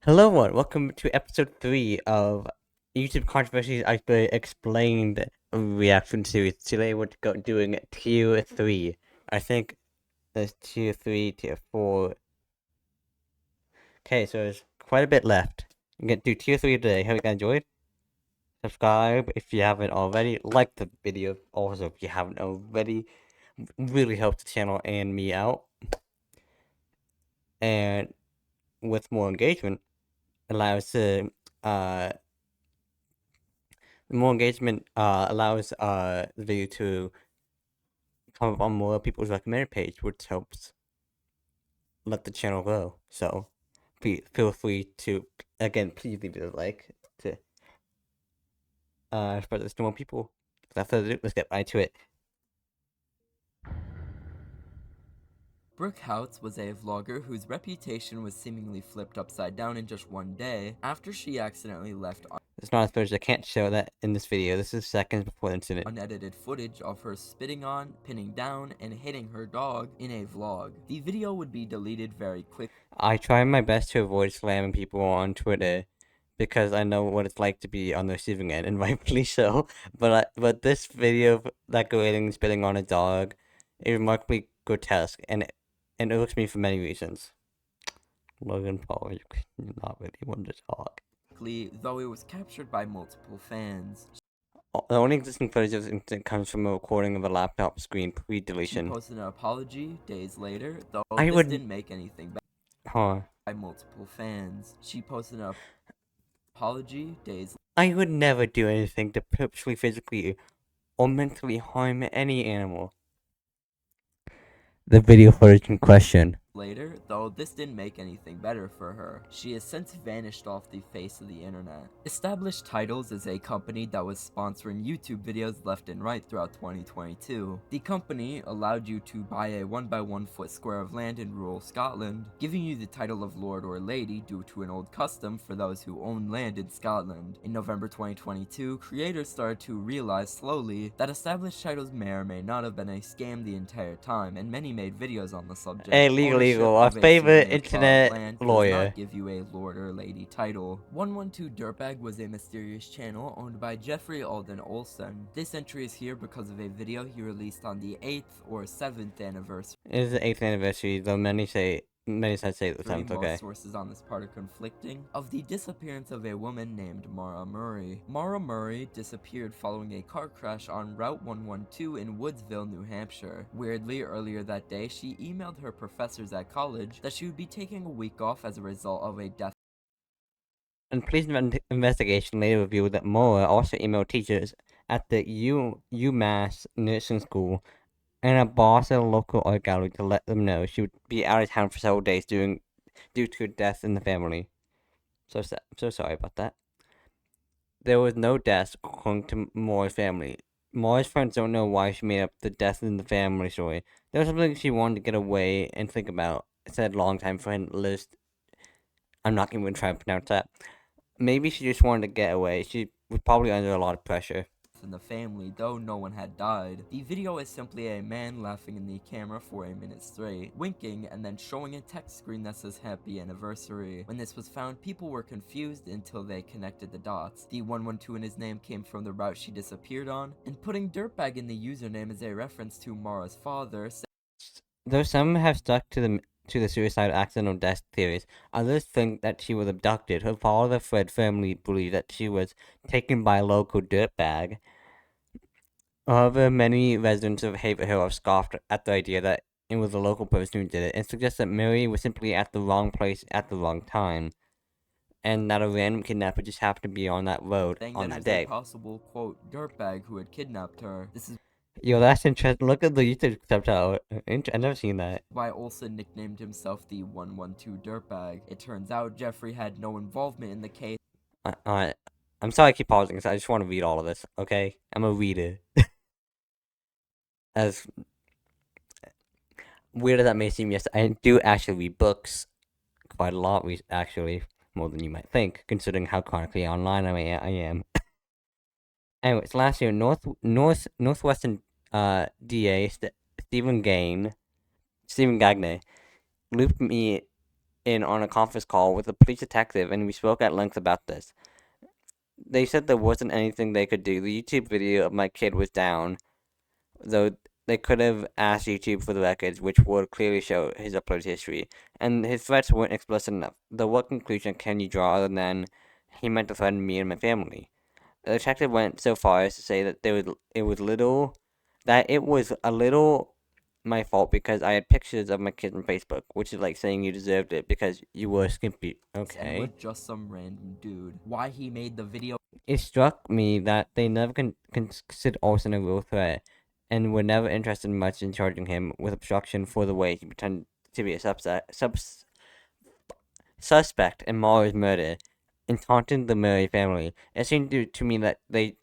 Hello, everyone. Welcome to episode 3 of YouTube Controversies Iceberg Explained Reaction Series. Today we're doing Tier 3. I think there's Tier 3, Tier 4. Okay, so there's quite a bit left. I'm going to do Tier 3 today. Hope you guys enjoyed. Subscribe if you haven't already. Like the video also if you haven't already. Really helps the channel and me out. And with more engagement, allows uh more engagement allows the video to come up on more people's recommended page, which helps let the channel grow. So feel free to, again, please leave it a like to spread this to more people. Without further ado, let's get right to it. Brooke Houts was a vlogger whose reputation was seemingly flipped upside down in just one day after she accidentally left It's not as footage. I can't show that in this video. This is seconds before the incident. unedited footage of her spitting on, pinning down, and hitting her dog in a vlog. The video would be deleted very quickly. I try my best to avoid slamming people on Twitter because I know what it's like to be on the receiving end, and rightfully so. But this video of that girl spitting on a dog is remarkably grotesque, and it irks me for many reasons. Logan Paul, you not really want to talk. Though it was captured by multiple fans. The only existing footage of this incident comes from a recording of a laptop screen She pre-deletion. posted an apology days later, though I this would, didn't make anything better huh? by multiple fans. She posted an apology days I would never do anything to purposely, physically, or mentally harm any animal. The video footage in question. later, though this didn't make anything better for her. She has since vanished off the face of the internet. Established Titles is a company that was sponsoring YouTube videos left and right throughout 2022. The company allowed you to buy a 1x1 foot square of land in rural Scotland, giving you the title of Lord or Lady due to an old custom for those who own land in Scotland. In November 2022, creators started to realize slowly that Established Titles may or may not have been a scam the entire time, and many made videos on the subject. Hey, legal, our favorite internet lawyer. Does not give you a lord or lady title. 112 Dirtbag was a mysterious channel owned by Jeffrey Alden Olsen. This entry is here because of a video he released on the 8th or 7th anniversary. It is the 8th anniversary, though many sides say the 7th, okay. Most sources on this part are conflicting, of the disappearance of a woman named Mara Murray. Mara Murray disappeared following a car crash on Route 112 in Woodsville, New Hampshire. Weirdly, earlier that day, she emailed her professors at college that she would be taking a week off as a result of a death. And police investigation later revealed that Mora also emailed teachers at the UMass nursing school and a boss at a local art gallery to let them know she would be out of town for several days due to a death in the family. So sad. I'm so sorry about that. There was no death according to Mora's family. Mora's friends don't know why she made up the death in the family story. There was something she wanted to get away and think about. It said longtime friend Liz. I'm not even trying to pronounce that. Maybe she just wanted to get away. She was probably under a lot of pressure. In the family, though no one had died. The video is simply a man laughing in the camera for a minute straight, winking, and then showing a text screen that says happy anniversary. When this was found, people were confused until they connected the dots. The 112 in his name came from the route she disappeared on, and putting Dirtbag in the username is a reference to Mara's father. Though some have stuck to the suicide accidental death theories, others think that she was abducted. Her father, Fred, firmly believed that she was taken by a local dirtbag. However, many residents of Haver Hill have scoffed at the idea that it was a local person who did it, and suggest that Mary was simply at the wrong place at the wrong time, and that a random kidnapper just happened to be on that road on that day. A possible, quote, dirtbag who had kidnapped her. This is Yo, that's interesting. Look at the YouTube subtitle. I've never seen that. why Olsen nicknamed himself the 112 Dirtbag. It turns out Jeffrey had no involvement in the case. I'm sorry I keep pausing, because I just want to read all of this, okay? I'm a reader. As weird as that may seem, yes, I do actually read books quite a lot, actually, more than you might think, considering how chronically online I am. Anyways, last year, Northwestern DA Stephen Gagne looped me in on a conference call with a police detective, and we spoke at length about this. They said there wasn't anything they could do. The YouTube video of my kid was down, though they could have asked YouTube for the records, which would clearly show his upload history, and his threats weren't explicit enough. Though what conclusion can you draw other than he meant to threaten me and my family? The detective went so far as to say that it was a little my fault because I had pictures of my kids on Facebook, which is like saying you deserved it because you were skimpy. And Okay. with just some random dude. Why he made the video It struck me that they never considered Olsen a real threat, and were never interested much in charging him with obstruction for the way he pretended to be a suspect in Mara's murder and taunted the Murray family. It seemed to me that they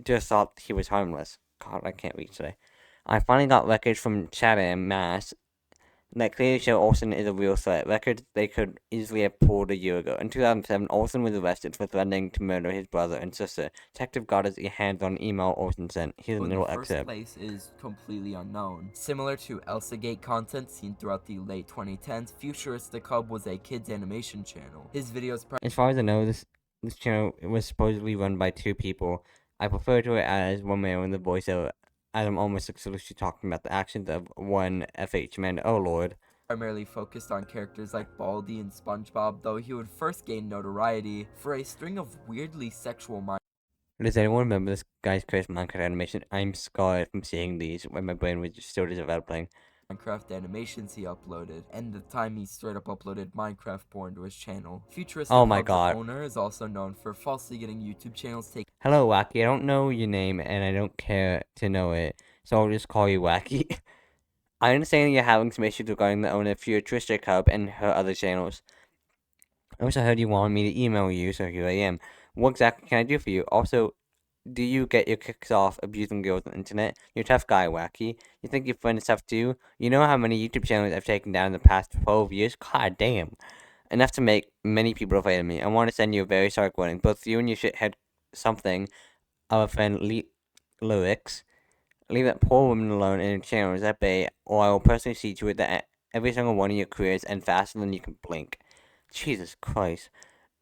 just thought he was harmless. God, I can't read today. I finally got records from Chatham, Mass, that clearly show Olsen is a real threat. Records they could easily have pulled a year ago. In 2007, Olsen was arrested for threatening to murder his brother and sister. Detective got his hands on email Olsen sent. Here's a in the little first excerpt. place is completely unknown. Similar to Elsagate content seen throughout the late 2010s, Futuristic Hub was a kids animation channel. His videos As far as I know, this channel was supposedly run by two people. I prefer to it as one man with the voiceover, as I'm almost exclusively talking about the actions of one FH man. Oh lord. primarily focused on characters like Baldy and SpongeBob, though he would first gain notoriety for a string of weirdly sexual Does anyone remember this guy's cursed Minecraft animation? I'm scarred from seeing these when my brain was still developing. Minecraft animations he uploaded, and the time he straight up uploaded Minecraft porn to his channel. Oh Futuristic my Hub's god. owner is also known for falsely getting YouTube channels taken Hello, Wacky. I don't know your name, and I don't care to know it, so I'll just call you Wacky. I understand you're having some issues regarding the owner of Futuristic Hub and her other channels. I also heard you wanted me to email you, so here I am. What exactly can I do for you? Also, do you get your kicks off abusing girls on the internet? You're a tough guy, Wacky. You think your friend is tough too? You know how many YouTube channels I've taken down in the past 12 years? God damn. Enough to make many people afraid of me. I want to send you a very stark warning. Both you and your shithead something of a friend Lyrics. Leave that poor woman alone and her channels at bay, or I will personally see to it that every single one of your careers end faster than you can blink. Jesus Christ.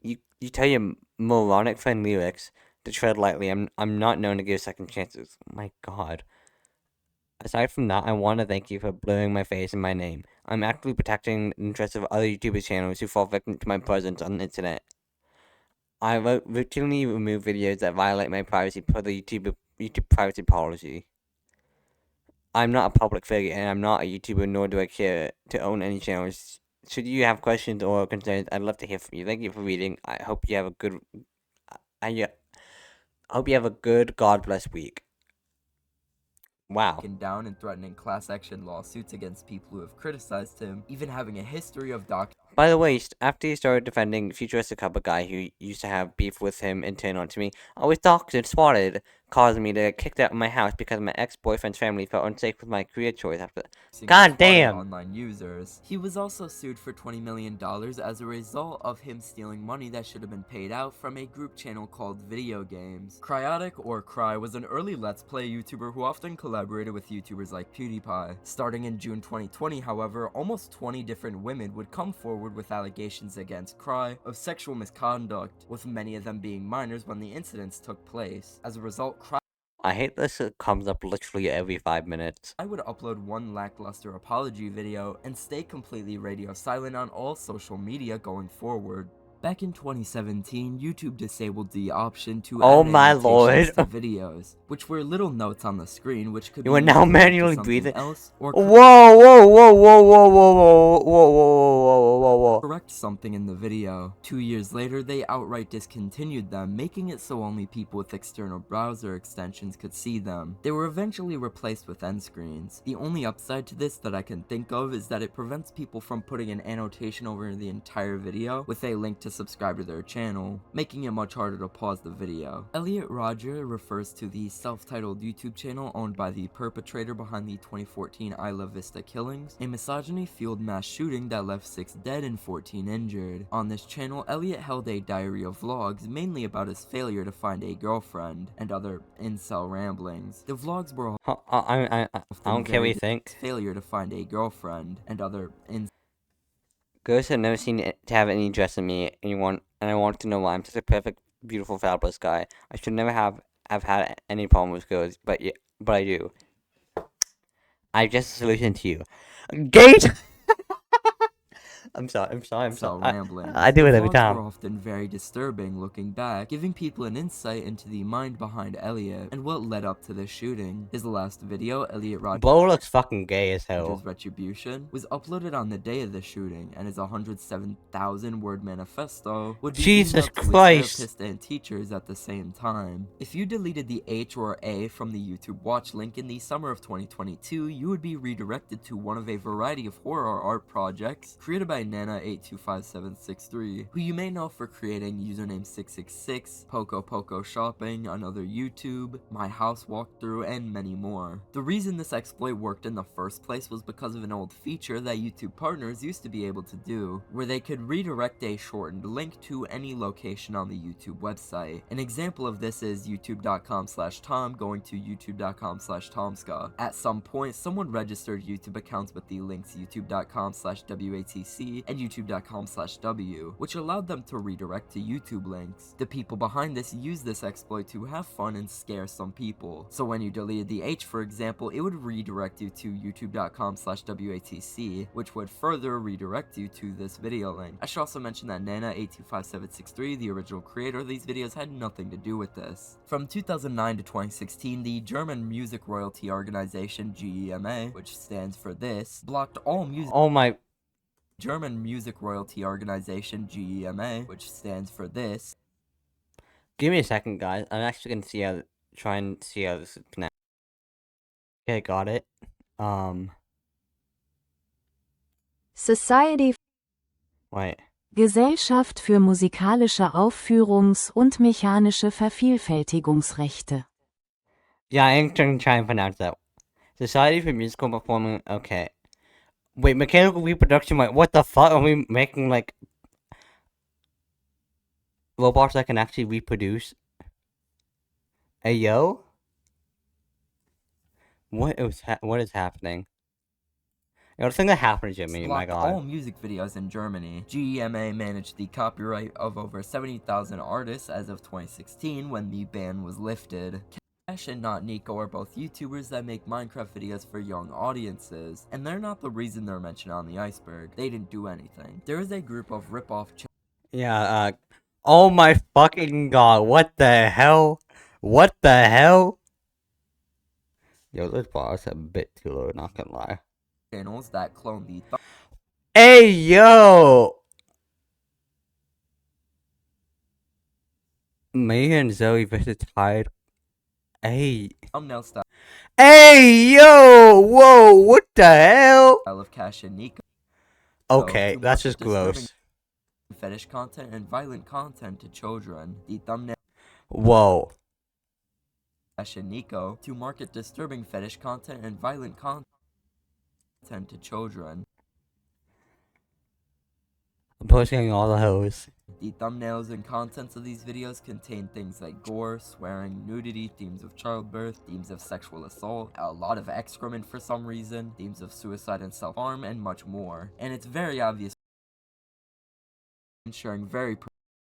You tell your moronic friend Lyrics to tread lightly. I'm not known to give second chances. My god. Aside from that, I want to thank you for blurring my face and my name. I'm actively protecting the interests of other YouTuber channels who fall victim to my presence on the internet. I routinely remove videos that violate my privacy per the YouTube privacy policy. I'm not a public figure, and I'm not a YouTuber, nor do I care to own any channels. Should you have questions or concerns, I'd love to hear from you. Thank you for reading. I hope you have a good. I hope you have a good God bless week. Wow. down and threatening class action lawsuits against people who have criticized him, even having a history of By the way, after he started defending Futuristic Hub, a guy who used to have beef with him and turned on to me, I was doxxed and swatted, causing me to get kicked out of my house because my ex-boyfriend's family felt unsafe with my career choice after. God damn! online users. He was also sued for $20 million as a result of him stealing money that should have been paid out from a group channel called Video Games. Cryotic or Cry was an early Let's Play YouTuber who often collaborated with YouTubers like PewDiePie. Starting in June 2020, however, almost 20 different women would come forward with allegations against Cry of sexual misconduct, with many of them being minors when the incidents took place. As a result, Cry I hate this. It comes up literally every 5 minutes. I would upload one lackluster apology video and stay completely radio silent on all social media going forward. Back in 2017, YouTube disabled the option to Oh add my annotations lord. to videos, which were little notes on the screen which could You be are used now to link to manually something breathing. else or Whoa, whoa, whoa, whoa, whoa, whoa, whoa, whoa, whoa, whoa, whoa, whoa. correct something in the video. 2 years later, they outright discontinued them, making it so only people with external browser extensions could see them. They were eventually replaced with end screens. The only upside to this that I can think of is that it prevents people from putting an annotation over the entire video with a link to subscribe to their channel, making it much harder to pause the video. Elliot Rodger refers to the self-titled YouTube channel owned by the perpetrator behind the 2014 Isla Vista killings, a misogyny-fueled mass shooting that left 6 dead and 14 injured. On this channel, Elliot held a diary of vlogs mainly about his failure to find a girlfriend and other incel ramblings. The vlogs were I don't care what you think. failure to find a girlfriend and other Girls have never seen it to have any interest in me, and I want to know why I'm such a perfect, beautiful, fabulous guy. I should never have had any problem with girls, but I do. I have just a solution to you. Gate. I'm sorry. Cell I ramblings. do The it every vlogs were time. often very disturbing looking back, giving people an insight into the mind behind Elliot and what led up to this shooting. His last video, Elliot Bo looks fucking gay as Rogers' hell. Retribution, was uploaded on the day of the shooting, and his 107,000 word manifesto would be Jesus emailed to his Christ. therapist and teachers at the same time. If you deleted the H or A from the YouTube watch link in the summer of 2022, you would be redirected to one of a variety of horror art projects created by Nana825763, who you may know for creating username 666, Poco Poco Shopping, Another YouTube, My House Walkthrough, and many more. The reason this exploit worked in the first place was because of an old feature that YouTube partners used to be able to do, where they could redirect a shortened link to any location on the YouTube website. An example of this is youtube.com/tom going to youtube.com/tomska. At some point, someone registered YouTube accounts with the links youtube.com/watc and youtube.com/w, which allowed them to redirect to YouTube links. The people behind this used this exploit to have fun and scare some people. So when you deleted the H, for example, it would redirect you to youtube.com/watc, which would further redirect you to this video link. I should also mention that Nana825763, the original creator of these videos, had nothing to do with this. From 2009 to 2016, the German music royalty organization GEMA, which stands for this, blocked all music. Oh my. German music royalty organization GEMA, which stands for this. Give me a second, guys. I'm actually gonna try and see how this is pronounced. Okay, got it. Society Wait. Gesellschaft für musikalische Aufführungs- und mechanische Vervielfältigungsrechte. Yeah, I'm gonna try and pronounce that. Society for Musical Performing. Okay. Wait, mechanical reproduction. Wait, what the fuck? Are we making like robots that can actually reproduce? Hey, yo? What is happening? You know, the thing that happened to Jimmy, my god. All music videos in Germany. GEMA managed the copyright of over 70,000 artists as of 2016 when the ban was lifted. Cash and Not Nico are both YouTubers that make Minecraft videos for young audiences, and they're not the reason they're mentioned on the iceberg. They didn't do anything. There is a group of rip-off Yeah, oh my fucking god, what the hell? What the hell? Yo, this bar is a bit too low, not gonna lie. channels that clone the Hey, yo! Me and Zoe versus Tide. Hey. thumbnail style Hey, yo! Whoa, what the hell? of Cash and Nico. Okay, to that's market just gross. disturbing fetish content and violent content to children. The thumbnail Whoa. Cash and Nico to market disturbing fetish content and violent content to children. I'm posting all the hoes. The thumbnails and contents of these videos contain things like gore, swearing, nudity, themes of childbirth, themes of sexual assault, a lot of excrement for some reason, themes of suicide and self-harm, and much more. And it's very obvious sharing very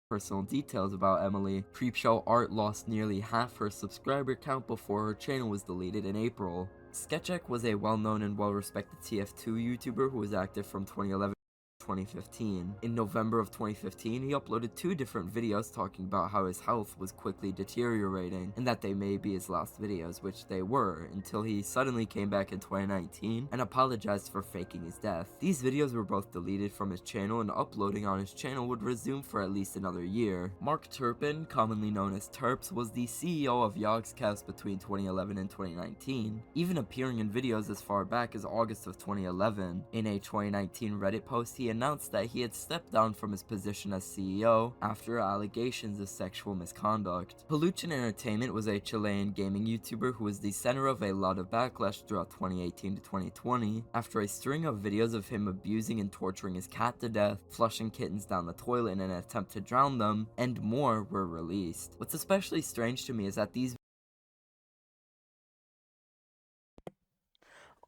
personal details about Emily. Creepshow Art lost nearly half her subscriber count before her channel was deleted in April. Sketchek was a well-known and well-respected TF2 YouTuber who was active from 2011 to 2015. In November of 2015, he uploaded 2 different videos talking about how his health was quickly deteriorating, and that they may be his last videos, which they were, until he suddenly came back in 2019 and apologized for faking his death. These videos were both deleted from his channel, and uploading on his channel would resume for at least another year. Mark Turpin, commonly known as Terps, was the CEO of Yogscast between 2011 and 2019, even appearing in videos as far back as August of 2011. In a 2019 Reddit post, he announced that he had stepped down from his position as CEO after allegations of sexual misconduct. Peluchin Entertainment was a Chilean gaming YouTuber who was the center of a lot of backlash throughout 2018 to 2020 after a string of videos of him abusing and torturing his cat to death, flushing kittens down the toilet in an attempt to drown them, and more were released. What's especially strange to me is that these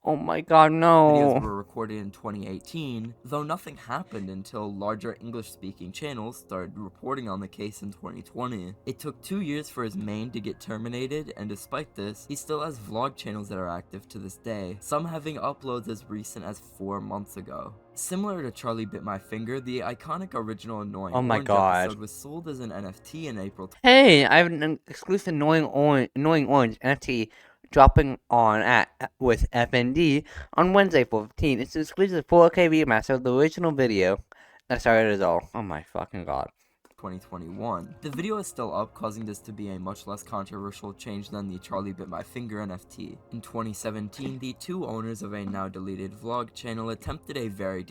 Oh my god, no. Videos were recorded in 2018, though nothing happened until larger English-speaking channels started reporting on the case in 2020. It took 2 years for his main to get terminated, and despite this, he still has vlog channels that are active to this day, some having uploads as recent as 4 months ago. Similar to Charlie Bit My Finger, the iconic original Annoying Oh my Orange god. episode was sold as an NFT in April. Hey, I have an exclusive Annoying Orange NFT dropping on with FND on Wednesday, 15th. It's an exclusive 4K remaster of the original video that started it all. Oh my fucking god. 2021. The video is still up, causing this to be a much less controversial change than the Charlie Bit My Finger NFT. In 2017, the two owners of a now deleted vlog channel attempted a very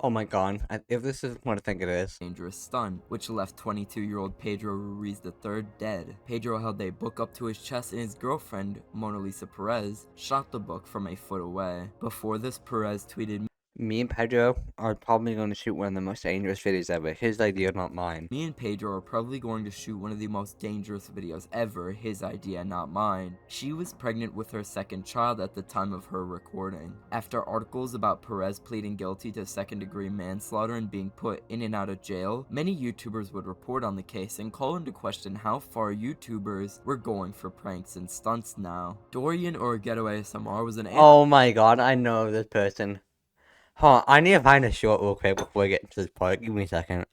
Oh my god. If this is what I think it is. dangerous stunt, which left 22-year-old Pedro Ruiz III dead. Pedro held a book up to his chest and his girlfriend, Mona Lisa Perez, shot the book from a foot away. Before this, Perez tweeted, Me and Pedro are probably going to shoot one of the most dangerous videos ever. His idea, not mine. "Me and Pedro are probably going to shoot one of the most dangerous videos ever, his idea, not mine." She was pregnant with her second child at the time of her recording. After articles about Perez pleading guilty to second-degree manslaughter and being put in and out of jail, many YouTubers would report on the case and call into question how far YouTubers were going for pranks and stunts now. Dorian or Ghetto ASMR was an Oh my god, I know this person. Hold on, I need to find a short real quick before I get into this part. Give me a second.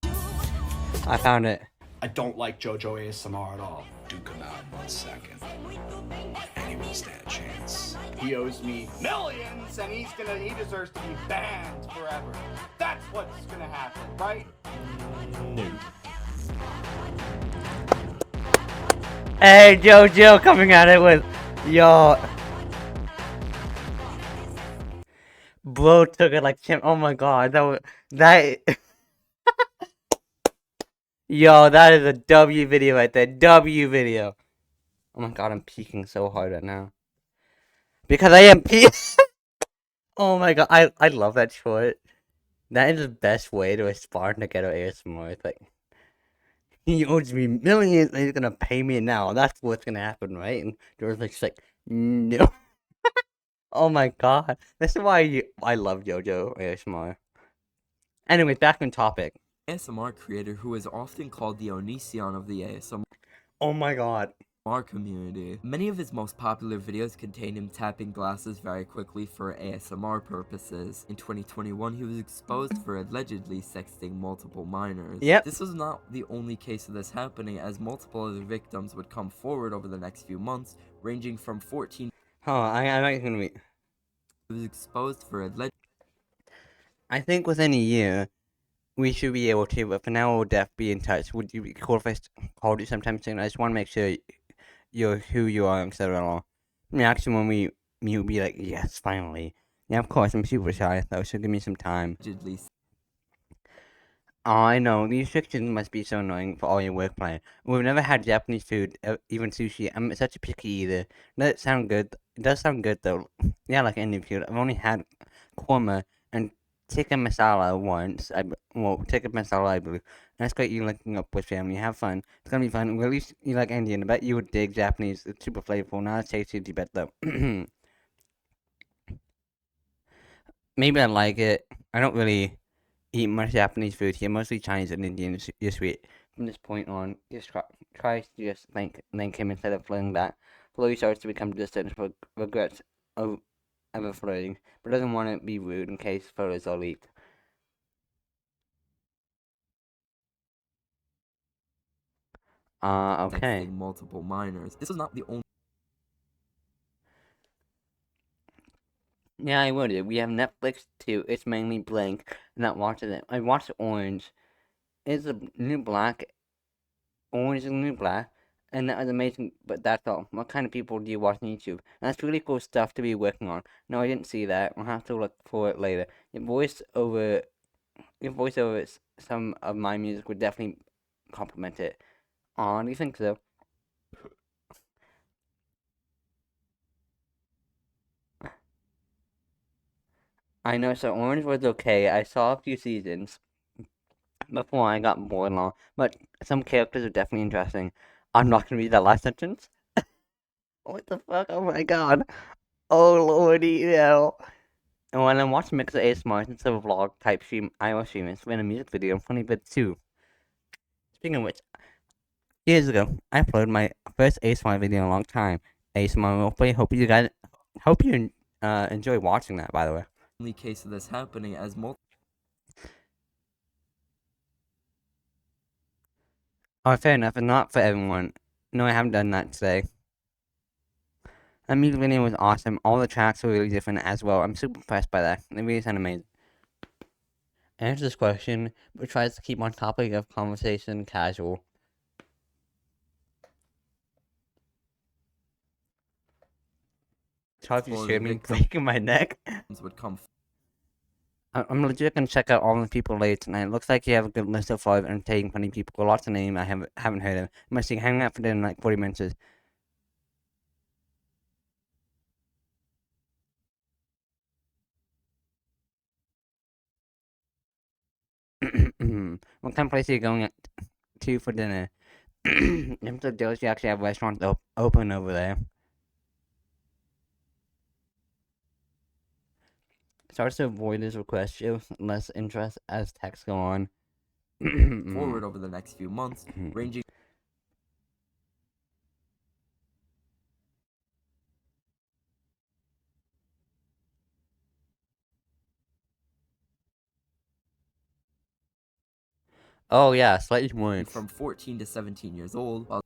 I found it. I don't like JoJo ASMR at all. Duke him out 1 second. Anyone stand a chance? He owes me millions, and he deserves to be banned forever. That's what's gonna happen, right? No. Hey, JoJo coming at it with, yo. Bro took it like champ. Oh my god, that. Yo, that is a W video right there. W video. Oh my god, I'm peeking so hard right now. Because I am Oh my god, I love that short. That is the best way to respond to Ghetto ASMR. It's like, he owes me millions and he's gonna pay me now. That's what's gonna happen, right? And George's like, no. Oh my god. This is why I love JoJo ASMR. Anyway, back on topic. ASMR creator who is often called the Onision of the ASMR Oh my god. community. Many of his most popular videos contain him tapping glasses very quickly for ASMR purposes. In 2021, he was exposed for allegedly sexting multiple minors. Yep. This was not the only case of this happening, as multiple other victims would come forward over the next few months, ranging from 14. Hold on, I'm gonna be. He was exposed for allegedly. I think within a year, we should be able to, but for now, we'll definitely be in touch. Would you be cool if I called you sometime soon? I just want to make sure you're who you are, etc. Reaction when we meet will be like, yes, finally. Yeah, of course, I'm super shy, though, so give me some time. Oh, I know, these restrictions must be so annoying for all your work plan. We've never had Japanese food, even sushi. I'm such a picky eater. Does it sound good? It does sound good, though. Yeah, like Indian food. I've only had korma and tikka masala once. Tikka masala, I believe. And that's great you linking up with family. Have fun. It's gonna be fun. Well, at least you like Indian. I bet you would dig Japanese. It's super flavorful. Not as tasty as you bet, though. Maybe I like it. I don't really eat much Japanese food here. Mostly Chinese and Indian. You're sweet. From this point on, just try to just thank him instead of flirting back. Slowly starts to become distant for regrets of ever flirting, but doesn't want to be rude in case photos are leaked. Okay. Sexting multiple minors. This was not the only. Yeah, I would. We have Netflix too. It's mainly blank. Not watching it. I watched Orange. It's a new black. Orange is a new black. And that was amazing, but that's all. What kind of people do you watch on YouTube? And that's really cool stuff to be working on. No, I didn't see that. I'll have to look for it later. Your voiceover, some of my music would definitely complement it. Aw, do you think so? I know, so Orange was okay. I saw a few seasons before I got bored long, but some characters are definitely interesting. I'm not gonna read that last sentence. What the fuck? Oh my god. Oh lordy, no. And when I'm watching Mix of ASMR instead of a vlog type stream, I was streaming, it's been a music video, funny bit too. Speaking of which, years ago, I uploaded my first ASMR video in a long time. ASMR roleplay. Hope you enjoy watching that. By the way. Only case of this happening as Oh, fair enough, and not for everyone. No, I haven't done that today. That music video was awesome. All the tracks were really different as well. I'm super impressed by that. They really sound amazing. Answer this question, but tries to keep on topic of conversation casual. Sorry if you just heard me breaking my neck. would come. I'm legit gonna check out all the people later tonight. It looks like you have a good list so far of entertaining, funny people. Lots of names I haven't heard of. I'm actually hanging out for dinner in like 40 minutes. What kind of place are you going to for dinner? I'm so jealous you actually have restaurants open over there. Starts to avoid this request, shows less interest as texts go on. Forward over the next few months, ranging Oh yeah, slightly more. from 14 to 17 years old, while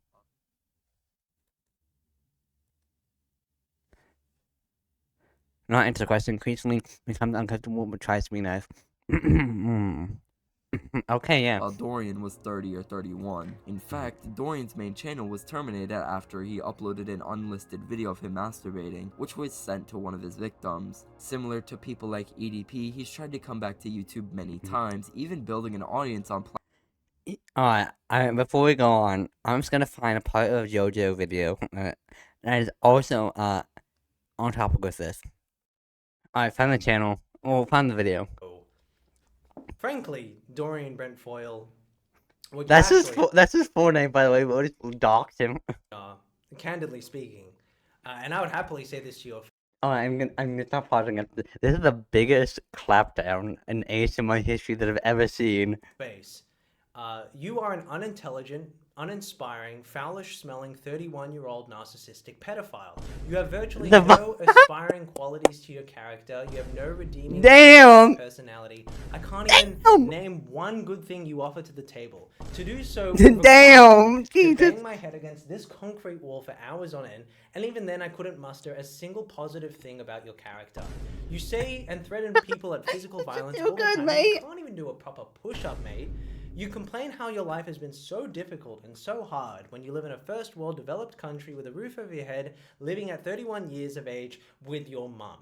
Not answer the question. Increasingly becomes uncomfortable but tries to be nice. Okay, yeah. while Dorian was 30 or 31. In fact, Dorian's main channel was terminated after he uploaded an unlisted video of him masturbating, which was sent to one of his victims. Similar to people like EDP, he's tried to come back to YouTube many times, even building an audience on Alright, before we go on, I'm just gonna find a part of JoJo video that is also on topic with this. Alright, find the channel. Well, find the video. Frankly, Dorian Brent Foyle. That's his full name, by the way. But we just doxed him. Candidly speaking, and I would happily say this to your Oh, I'm gonna stop pausing it. This is the biggest clapdown in ASMR history that I've ever seen. face. You are an unintelligent, uninspiring, foulish-smelling 31-year-old narcissistic pedophile. You have virtually no aspiring qualities to your character. You have no redeeming personality. I can't even name one good thing you offer to the table. To do so, to bang my head against this concrete wall for hours on end, and even then I couldn't muster a single positive thing about your character. You say and threaten people at physical violence all the time. You can't even do a proper push-up, mate. You complain how your life has been so difficult and so hard when you live in a first world developed country with a roof over your head, living at 31 years of age with your mum.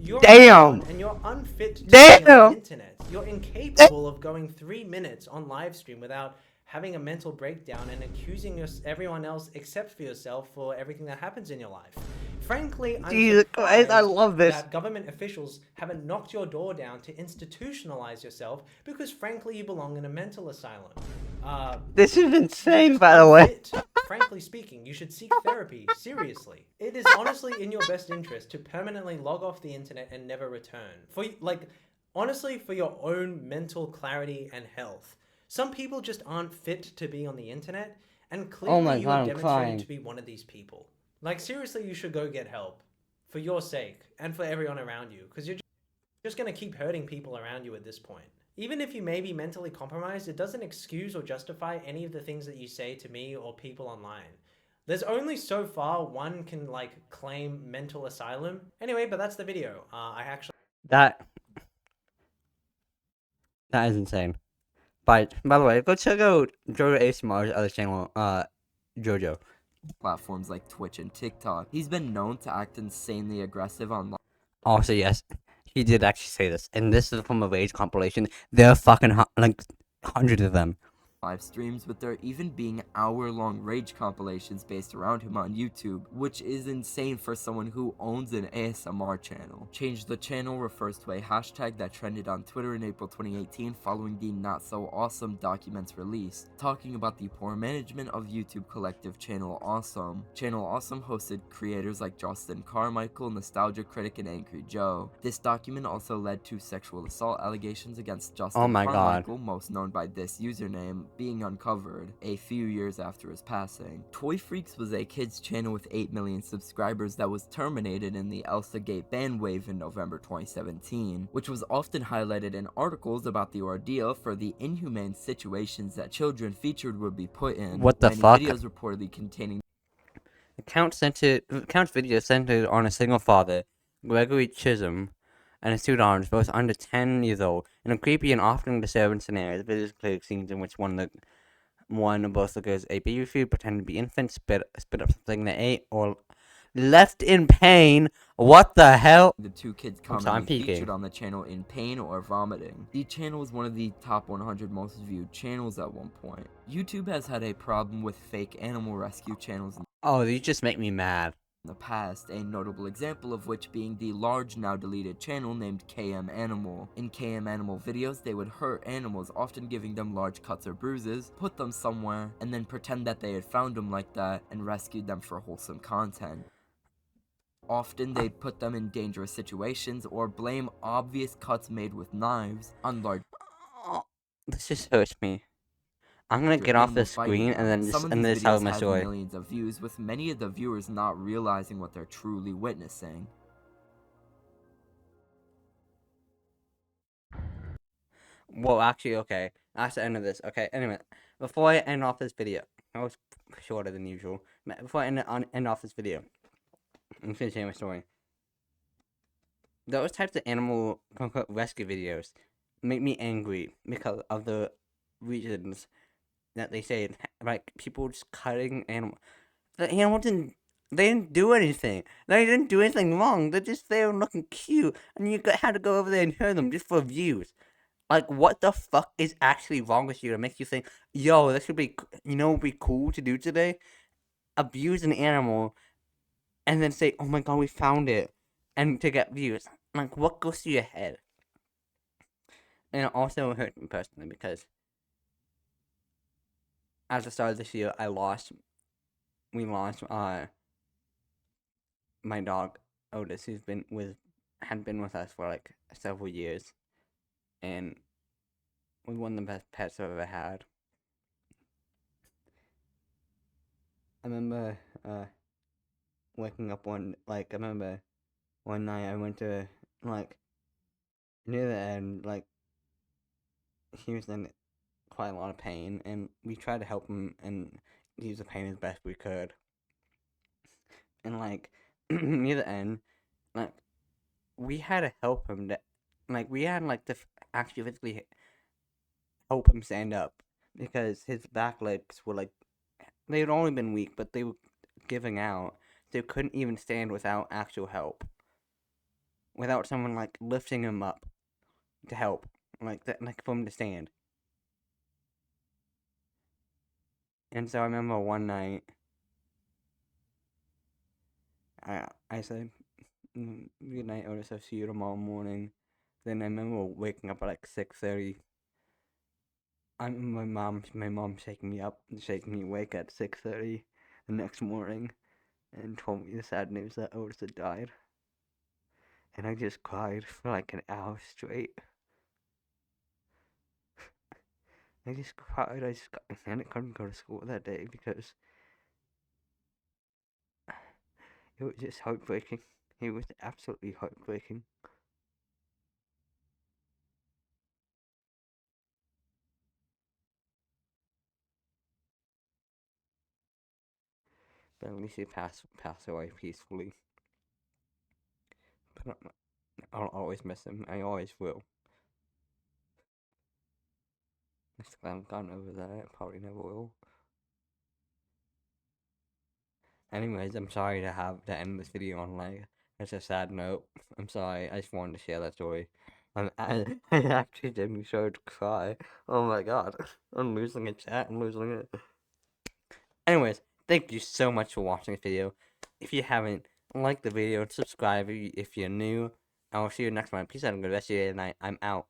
You're and you're unfit to be on the internet. You're incapable of going 3 minutes on live stream without having a mental breakdown and accusing everyone else except for yourself for everything that happens in your life. Frankly, I'm surprised I love this. that government officials haven't knocked your door down to institutionalize yourself because, frankly, you belong in a mental asylum. This is insane, by the way. Frankly speaking, you should seek therapy, seriously. It is honestly in your best interest to permanently log off the internet and never return. Honestly, for your own mental clarity and health. Some people just aren't fit to be on the internet, and clearly you are demonstrating to be one of these people. Like, seriously, you should go get help. For your sake, and for everyone around you. Because you're just going to keep hurting people around you at this point. Even if you may be mentally compromised, it doesn't excuse or justify any of the things that you say to me or people online. There's only so far one can, claim mental asylum. Anyway, but that's the video. That is insane. But, by the way, go check out JoJo ASMR's other channel, JoJo. Platforms like Twitch and TikTok. He's been known to act insanely aggressive online. Also, yes, he did actually say this. And this is from a Rage compilation. There are fucking, hundreds of them. live streams, with there even being hour-long rage compilations based around him on YouTube, which is insane for someone who owns an ASMR channel. Change the Channel refers to a hashtag that trended on Twitter in April 2018 following the Not So Awesome document's release, talking about the poor management of YouTube collective Channel Awesome. Channel Awesome hosted creators like Justin Carmichael, Nostalgia Critic, and Angry Joe. This document also led to sexual assault allegations against Justin Oh my God. Carmichael, most known by this username, being uncovered a few years after his passing. Toy Freaks was a kids channel with 8 million subscribers that was terminated in the Elsa Gate ban wave in November 2017, which was often highlighted in articles about the ordeal for the inhumane situations that children featured would be put in. What the Many fuck? videos reportedly containing Account's video centered on a single father, Gregory Chisholm, and his two daughters, both under 10 years old, in a creepy and often disturbing scenario. The videos include scenes in which one or both the girls ate baby food, pretended to be infants, spit up something they ate, or left in pain. What the hell? the two kids I'm sorry, I'm commonly peeking. featured on the channel in pain or vomiting. The channel was one of the top 100 most viewed channels at one point. YouTube has had a problem with fake animal rescue channels in Oh, you just make me mad. the past, a notable example of which being the large now deleted channel named KM Animal. In KM Animal videos, they would hurt animals, often giving them large cuts or bruises, put them somewhere, and then pretend that they had found them like that and rescued them for wholesome content. Often they'd put them in dangerous situations or blame obvious cuts made with knives on large Oh, this just hurts me. I'm gonna get off the animals biting screen and them. then Some of and these this tell videos my have story. millions of views, with many of the viewers not realizing what they're truly witnessing. Well, actually, okay. That's the end of this. Okay, anyway, before I end off this video, that was shorter than usual. Before I end off this video, I'm finishing my story. Those types of animal quote-unquote rescue videos make me angry because of the reasons that they say, like people just cutting animal. The animal they didn't do anything. They didn't do anything wrong. They're just there looking cute, and you had to go over there and hurt them just for views. Like, what the fuck is actually wrong with you that makes you think, yo, this would be, would be cool to do today? Abuse an animal, and then say, oh my god, we found it, and to get views. Like, what goes through your head? And it also hurt me personally because at the start of this year, we lost, my dog, Otis, who's had been with us for like several years, and was one of the best pets I've ever had. I remember waking up I remember one night I went to, like, near the end, like, he was in quite a lot of pain, and we tried to help him and ease the pain as best we could. And, like, near the end, like, we had to help him, we had, like, to actually physically help him stand up, because his back legs were, like, they had only been weak, but they were giving out. They couldn't even stand without actual help. Without someone, like, lifting him up to help. Like for him to stand. And so I remember one night, I said, good night, Otis, I'll see you tomorrow morning. Then I remember waking up at like 6:30. My mom shaking me awake at 6:30 the next morning, and told me the sad news that Otis had died. And I just cried for like an hour straight. I just cried. And I couldn't go to school that day because it was just heartbreaking. It was absolutely heartbreaking. But at least he passed away peacefully. But I'll always miss him. I always will. I haven't gotten over that. I probably never will. Anyways, I'm sorry to end this video on like such a sad note. I'm sorry. I just wanted to share that story. I actually didn't show to cry. Oh my god. I'm losing a chat. I'm losing it. Anyways, thank you so much for watching this video. If you haven't, like the video, subscribe if you're new. I will see you next time. Peace out and good rest of your night. I'm out.